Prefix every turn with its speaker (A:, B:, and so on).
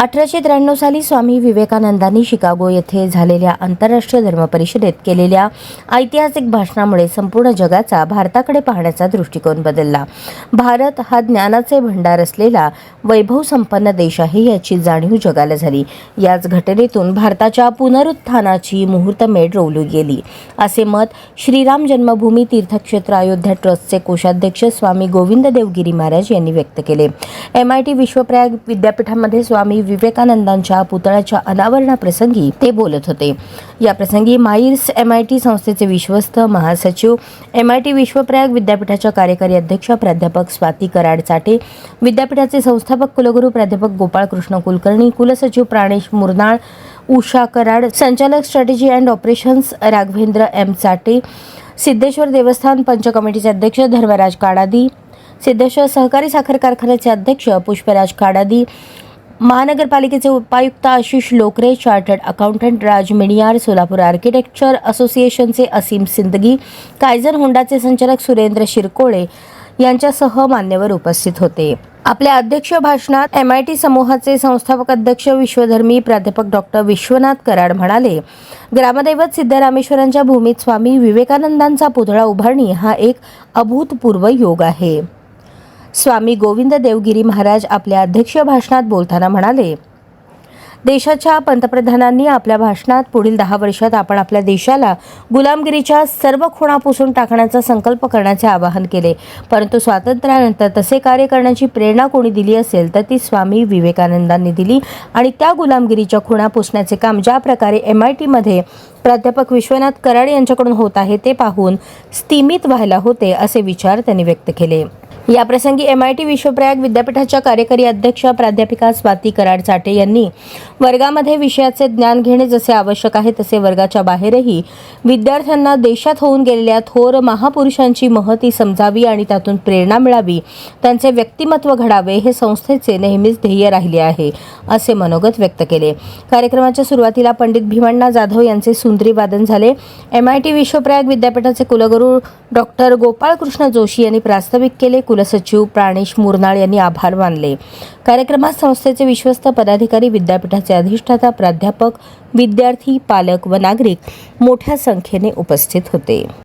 A: 1893 साली स्वामी विवेकानंदांनी शिकागो येथे झालेल्या आंतरराष्ट्रीय धर्म परिषदेत केलेल्या ऐतिहासिक भाषणामुळे संपूर्ण जगाचा भारताकडे पाहण्याचा दृष्टिकोन बदलला. भारत हा ज्ञानाचे भंडार असलेला वैभव संपन्न देश आहे याची जाणीव जगाला झाली. याच घटनेतून भारताच्या पुनरुत्थानाची मुहूर्तमेढ रोवली गेली, असे मत श्रीराम जन्मभूमी तीर्थक्षेत्र अयोध्या ट्रस्टचे कोषाध्यक्ष स्वामी गोविंद देवगिरी महाराज यांनी व्यक्त केले. MIT विश्वप्रयाग विद्यापीठामध्ये स्वामी विवेकानंदांच्या पुतळ्याच्या अनावरणाप्रसंगी ते बोलत होते. या प्रसंगी माईर्स MIT संस्थेचे विश्वस्त महासचिव, MIT विश्वप्रयाग विद्यापीठाच्या कार्यकारी अध्यक्ष प्राध्यापक स्वाती कराड चाटे, विद्यापीठाचे संस्थापक कुलगुरू प्राध्यापक गोपाळकृष्ण कुलकर्णी, कुलसचिव प्राणेश मुरनाळ, उषा कराड, संचालक strategy and operations Raghavendra M Chate, Siddheshwar देवस्थान पंच कमिटीचे अध्यक्ष धर्मराज काडादी, सिद्धेश्वर सहकारी साखर कारखान्याचे अध्यक्ष पुष्पराज काडादी, महानगरपालिकेचे उपायुक्त आशिष लोकरे, चार्टर्ड अकाउंटंट राज मिणियार, सोलापूर आर्किटेक्चर असोसिएशनचे असीम सिंदगी, कायझर होंडाचे संचालक सुरेंद्र शिरकोळे यांच्यासह मान्यवर उपस्थित होते. आपल्या अध्यक्ष भाषणात MIT समूहाचे संस्थापक अध्यक्ष विश्वधर्मी प्राध्यापक डॉक्टर विश्वनाथ कराड म्हणाले, ग्रामदैवत सिद्धरामेश्वरांच्या भूमीत स्वामी विवेकानंदांचा पुतळा उभारणी हा एक अभूतपूर्व योग आहे. स्वामी गोविंद देवगिरी महाराज आपल्या अध्यक्षीय भाषणात बोलताना म्हणाले, देशाच्या पंतप्रधानांनी आपल्या भाषणात पुढील 10 वर्षात आपण आपल्या देशाला गुलामगिरीच्या सर्व खुणा पुसून टाकण्याचा संकल्प करण्याचे आवाहन केले. परंतु स्वातंत्र्यानंतर तसे कार्य करण्याची प्रेरणा कोणी दिली असेल तर ती स्वामी विवेकानंदांनी दिली आणि त्या गुलामगिरीच्या खुणा पुसण्याचे काम ज्या प्रकारे MIT मध्ये प्राध्यापक विश्वनाथ कराड यांच्याकडून होत आहे ते पाहून स्तिमित व्हायला होते, असे विचार त्यांनी व्यक्त केले. या प्रसंगी MIT विश्वप्रयाग विद्यापीठाच्या कार्यकारी अध्यक्ष प्राध्यापिका स्वाती कराड चाटे यांनी वर्गामध्ये विषयाचे ज्ञान घेणे जसे आवश्यक आहे तसे वर्गाच्या बाहेरही विद्यार्थ्यांना देशात होऊन गेलेल्या थोर महापुरुषांची महती समजावी आणि त्यातून प्रेरणा मिळावी, त्यांचे व्यक्तिमत्व घडावे हे संस्थेचे नेहमीच ध्येय राहिले आहे, असे मनोगत व्यक्त केले. कार्यक्रमाच्या सुरुवातीला पंडित भीमण्णा जाधव यांचे सुंद्री वादन झाले. MIT विश्वप्रयाग विद्यापीठाचे कुलगुरू डॉक्टर गोपाळकृष्ण जोशी यांनी प्रास्ताविक केले. कुलसचिव प्राणेश मुरनाळ यांनी आभार मानले. कार्यक्रमात संस्थेचे विश्वस्त पदाधिकारी, विद्यापीठाचे अधिष्ठाता, प्राध्यापक, विद्यार्थी, पालक व नागरिक मोठ्या संख्येने उपस्थित होते.